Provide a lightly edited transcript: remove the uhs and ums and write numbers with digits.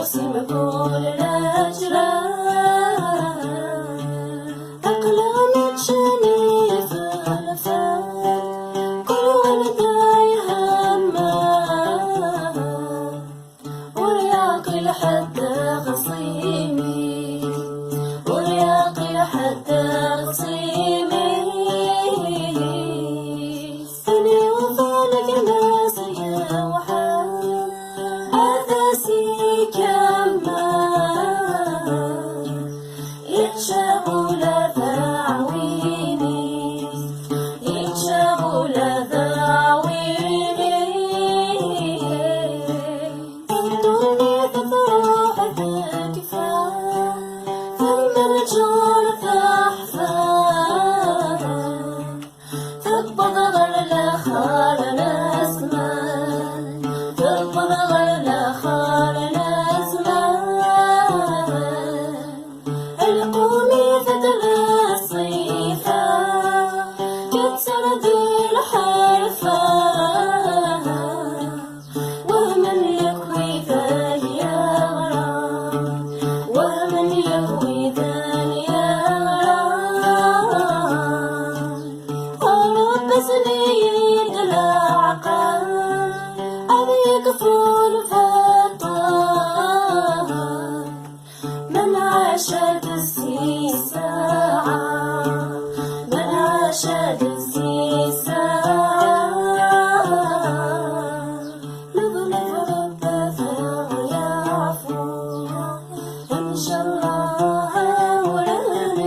تقسم كل الأجرار أقلام تشني في الفات كل ولد يهمه ورياقي لحتى خصيمي ورياقي لحتى خصيمي أنا وفالك ناس يا وحال أثاسي كمان يتشابوا لذاعويني يتشابوا لذاعويني الدنيا تفرح تكفى فالمرجال تحفى تقبض غير خال الأزمان تقبض غير خال الأزمان القومي فتلة الصيفة كتر ذي الحرفة ومن يكوي ذاني يا غرام ومن يكوي ذاني يا غرام رب سنين العقل أبيك فول